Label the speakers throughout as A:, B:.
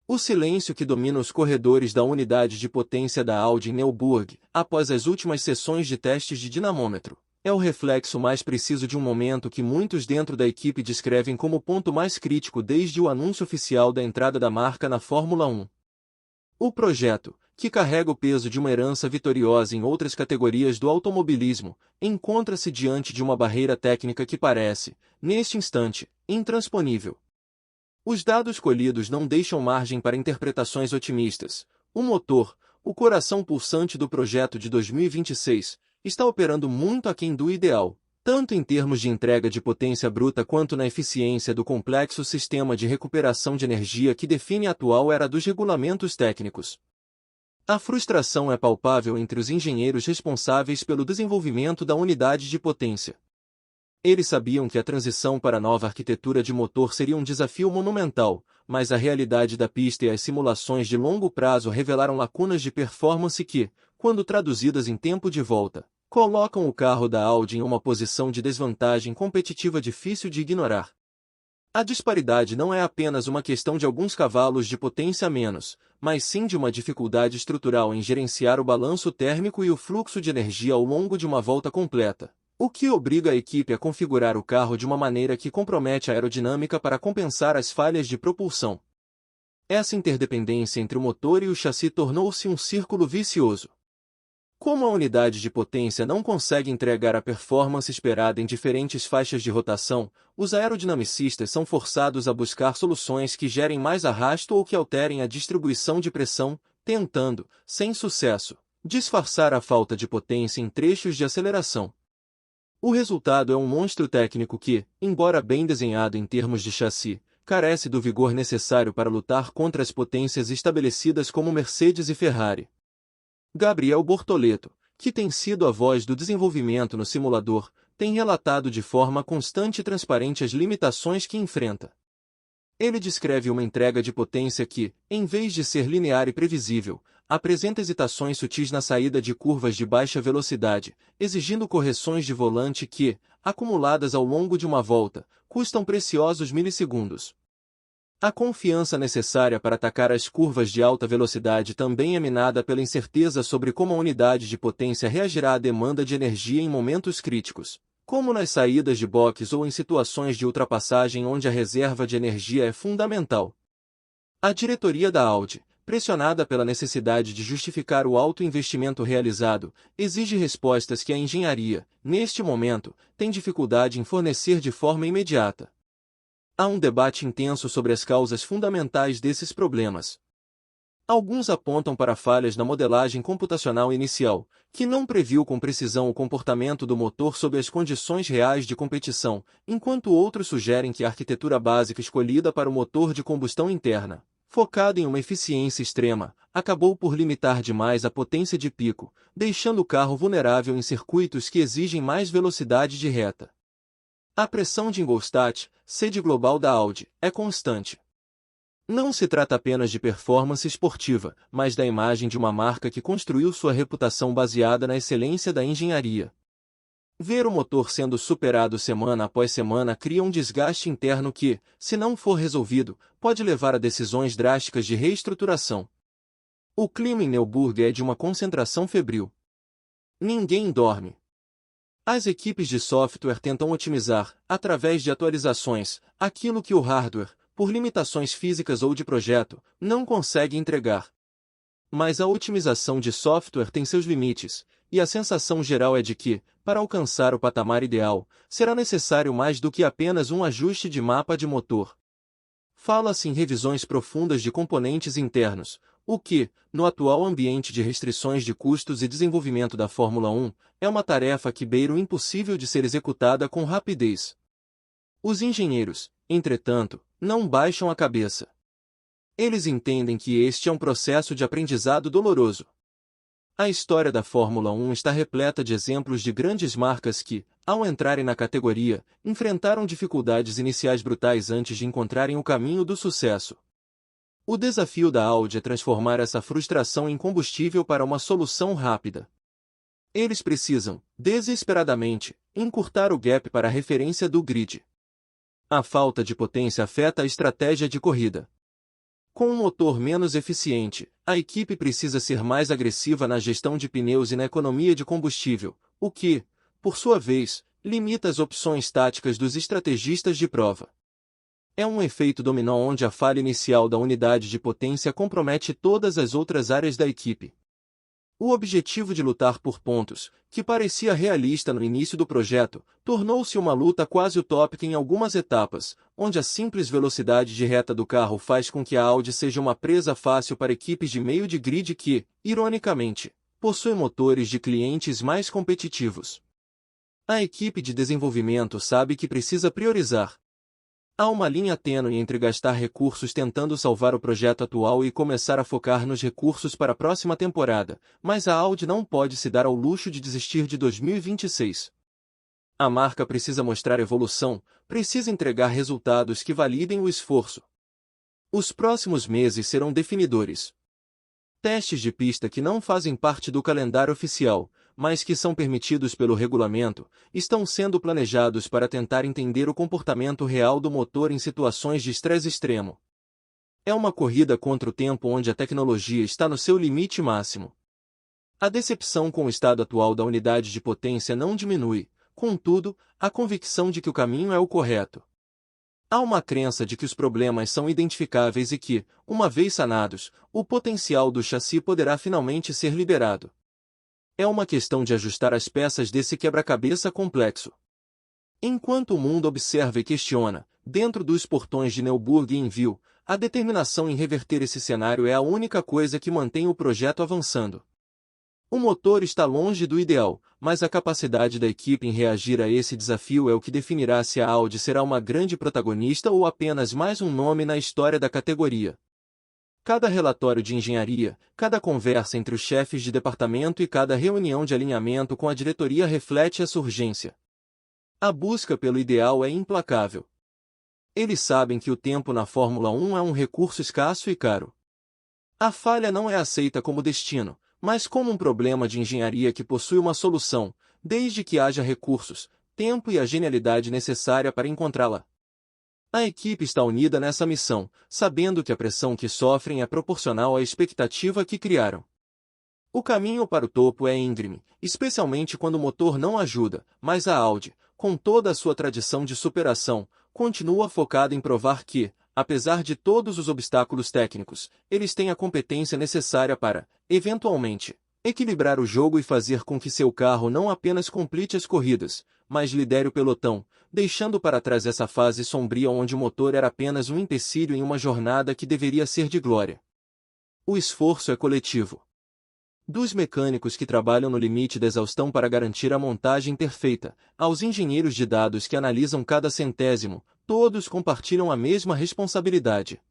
A: O silêncio que domina os corredores da unidade de potência da Audi em Neuburg, após as últimas sessões de testes de dinamômetro, é o reflexo mais preciso de um momento que muitos dentro da equipe descrevem como o ponto mais crítico desde o anúncio oficial da entrada da marca na Fórmula 1. O projeto, que carrega o peso de uma herança vitoriosa em outras categorias do automobilismo, encontra-se diante de uma barreira técnica que parece, neste instante, intransponível. Os dados colhidos não deixam margem para interpretações otimistas. O motor, o coração pulsante do projeto de 2026, está operando muito aquém do ideal, tanto em termos de entrega de potência bruta quanto na eficiência do complexo sistema de recuperação de energia que define a atual era dos regulamentos técnicos. A frustração é palpável entre os engenheiros responsáveis pelo desenvolvimento da unidade de potência. Eles sabiam que a transição para a nova arquitetura de motor seria um desafio monumental, mas a realidade da pista e as simulações de longo prazo revelaram lacunas de performance que, quando traduzidas em tempo de volta, colocam o carro da Audi em uma posição de desvantagem competitiva difícil de ignorar. A disparidade não é apenas uma questão de alguns cavalos de potência a menos, mas sim de uma dificuldade estrutural em gerenciar o balanço térmico e o fluxo de energia ao longo de uma volta completa, o que obriga a equipe a configurar o carro de uma maneira que compromete a aerodinâmica para compensar as falhas de propulsão. Essa interdependência entre o motor e o chassi tornou-se um círculo vicioso. Como a unidade de potência não consegue entregar a performance esperada em diferentes faixas de rotação, os aerodinamicistas são forçados a buscar soluções que gerem mais arrasto ou que alterem a distribuição de pressão, tentando, sem sucesso, disfarçar a falta de potência em trechos de aceleração. O resultado é um monstro técnico que, embora bem desenhado em termos de chassi, carece do vigor necessário para lutar contra as potências estabelecidas como Mercedes e Ferrari. Gabriel Bortoleto, que tem sido a voz do desenvolvimento no simulador, tem relatado de forma constante e transparente as limitações que enfrenta. Ele descreve uma entrega de potência que, em vez de ser linear e previsível, apresenta hesitações sutis na saída de curvas de baixa velocidade, exigindo correções de volante que, acumuladas ao longo de uma volta, custam preciosos milissegundos. A confiança necessária para atacar as curvas de alta velocidade também é minada pela incerteza sobre como a unidade de potência reagirá à demanda de energia em momentos críticos, como nas saídas de boxes ou em situações de ultrapassagem onde a reserva de energia é fundamental. A diretoria da Audi, pressionada pela necessidade de justificar o alto investimento realizado, exige respostas que a engenharia, neste momento, tem dificuldade em fornecer de forma imediata. Há um debate intenso sobre as causas fundamentais desses problemas. Alguns apontam para falhas na modelagem computacional inicial, que não previu com precisão o comportamento do motor sob as condições reais de competição, enquanto outros sugerem que a arquitetura básica escolhida para o motor de combustão interna, focada em uma eficiência extrema, acabou por limitar demais a potência de pico, deixando o carro vulnerável em circuitos que exigem mais velocidade de reta. A pressão de Ingolstadt, sede global da Audi, é constante. Não se trata apenas de performance esportiva, mas da imagem de uma marca que construiu sua reputação baseada na excelência da engenharia. Ver o motor sendo superado semana após semana cria um desgaste interno que, se não for resolvido, pode levar a decisões drásticas de reestruturação. O clima em Neuburg é de uma concentração febril. Ninguém dorme. As equipes de software tentam otimizar, através de atualizações, aquilo que o hardware, por limitações físicas ou de projeto, não consegue entregar. Mas a otimização de software tem seus limites, e a sensação geral é de que, para alcançar o patamar ideal, será necessário mais do que apenas um ajuste de mapa de motor. Fala-se em revisões profundas de componentes internos, o que, no atual ambiente de restrições de custos e desenvolvimento da Fórmula 1, é uma tarefa que beira o impossível de ser executada com rapidez. Os engenheiros, entretanto, não baixam a cabeça. Eles entendem que este é um processo de aprendizado doloroso. A história da Fórmula 1 está repleta de exemplos de grandes marcas que, ao entrarem na categoria, enfrentaram dificuldades iniciais brutais antes de encontrarem o caminho do sucesso. O desafio da Audi é transformar essa frustração em combustível para uma solução rápida. Eles precisam, desesperadamente, encurtar o gap para a referência do grid. A falta de potência afeta a estratégia de corrida. Com um motor menos eficiente, a equipe precisa ser mais agressiva na gestão de pneus e na economia de combustível, o que, por sua vez, limita as opções táticas dos estrategistas de prova. É um efeito dominó onde a falha inicial da unidade de potência compromete todas as outras áreas da equipe. O objetivo de lutar por pontos, que parecia realista no início do projeto, tornou-se uma luta quase utópica em algumas etapas, onde a simples velocidade de reta do carro faz com que a Audi seja uma presa fácil para equipes de meio de grid que, ironicamente, possuem motores de clientes mais competitivos. A equipe de desenvolvimento sabe que precisa priorizar. Há uma linha tênue entre gastar recursos tentando salvar o projeto atual e começar a focar nos recursos para a próxima temporada, mas a Audi não pode se dar ao luxo de desistir de 2026. A marca precisa mostrar evolução, precisa entregar resultados que validem o esforço. Os próximos meses serão definidores. Testes de pista que não fazem parte do calendário oficial, mas que são permitidos pelo regulamento, estão sendo planejados para tentar entender o comportamento real do motor em situações de estresse extremo. É uma corrida contra o tempo onde a tecnologia está no seu limite máximo. A decepção com o estado atual da unidade de potência não diminui, contudo, a convicção de que o caminho é o correto. Há uma crença de que os problemas são identificáveis e que, uma vez sanados, o potencial do chassi poderá finalmente ser liberado. É uma questão de ajustar as peças desse quebra-cabeça complexo. Enquanto o mundo observa e questiona, dentro dos portões de Nürburgring e Envio, a determinação em reverter esse cenário é a única coisa que mantém o projeto avançando. O motor está longe do ideal, mas a capacidade da equipe em reagir a esse desafio é o que definirá se a Audi será uma grande protagonista ou apenas mais um nome na história da categoria. Cada relatório de engenharia, cada conversa entre os chefes de departamento e cada reunião de alinhamento com a diretoria reflete essa urgência. A busca pelo ideal é implacável. Eles sabem que o tempo na Fórmula 1 é um recurso escasso e caro. A falha não é aceita como destino, mas como um problema de engenharia que possui uma solução, desde que haja recursos, tempo e a genialidade necessária para encontrá-la. A equipe está unida nessa missão, sabendo que a pressão que sofrem é proporcional à expectativa que criaram. O caminho para o topo é íngreme, especialmente quando o motor não ajuda, mas a Audi, com toda a sua tradição de superação, continua focada em provar que, apesar de todos os obstáculos técnicos, eles têm a competência necessária para, eventualmente, equilibrar o jogo e fazer com que seu carro não apenas complete as corridas, mas lidere o pelotão, deixando para trás essa fase sombria onde o motor era apenas um empecilho em uma jornada que deveria ser de glória. O esforço é coletivo. Dos mecânicos que trabalham no limite da exaustão para garantir a montagem perfeita, aos engenheiros de dados que analisam cada centésimo, todos compartilham a mesma responsabilidade.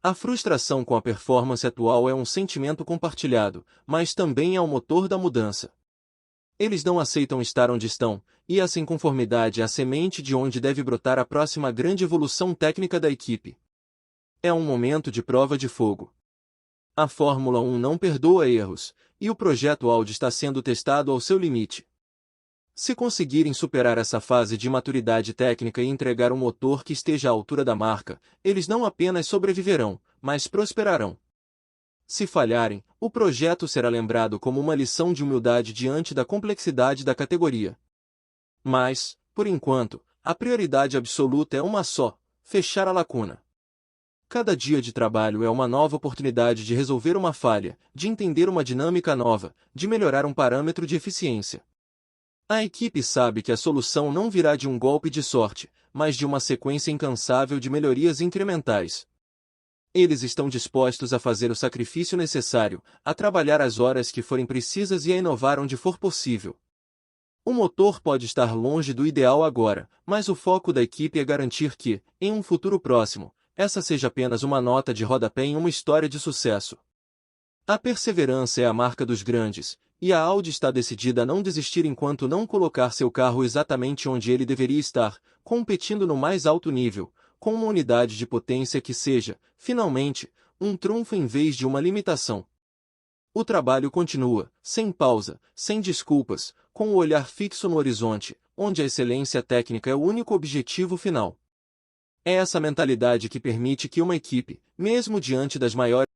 A: A frustração com a performance atual é um sentimento compartilhado, mas também é o motor da mudança. Eles não aceitam estar onde estão, e essa inconformidade é a semente de onde deve brotar a próxima grande evolução técnica da equipe. É um momento de prova de fogo. A Fórmula 1 não perdoa erros, e o projeto Audi está sendo testado ao seu limite. Se conseguirem superar essa fase de maturidade técnica e entregar um motor que esteja à altura da marca, eles não apenas sobreviverão, mas prosperarão. Se falharem, o projeto será lembrado como uma lição de humildade diante da complexidade da categoria. Mas, por enquanto, a prioridade absoluta é uma só: fechar a lacuna. Cada dia de trabalho é uma nova oportunidade de resolver uma falha, de entender uma dinâmica nova, de melhorar um parâmetro de eficiência. A equipe sabe que a solução não virá de um golpe de sorte, mas de uma sequência incansável de melhorias incrementais. Eles estão dispostos a fazer o sacrifício necessário, a trabalhar as horas que forem precisas e a inovar onde for possível. O motor pode estar longe do ideal agora, mas o foco da equipe é garantir que, em um futuro próximo, essa seja apenas uma nota de rodapé em uma história de sucesso. A perseverança é a marca dos grandes, e a Audi está decidida a não desistir enquanto não colocar seu carro exatamente onde ele deveria estar, competindo no mais alto nível, com uma unidade de potência que seja, finalmente, um trunfo em vez de uma limitação. O trabalho continua, sem pausa, sem desculpas, com o olhar fixo no horizonte, onde a excelência técnica é o único objetivo final. É essa mentalidade que permite que uma equipe, mesmo diante das maiores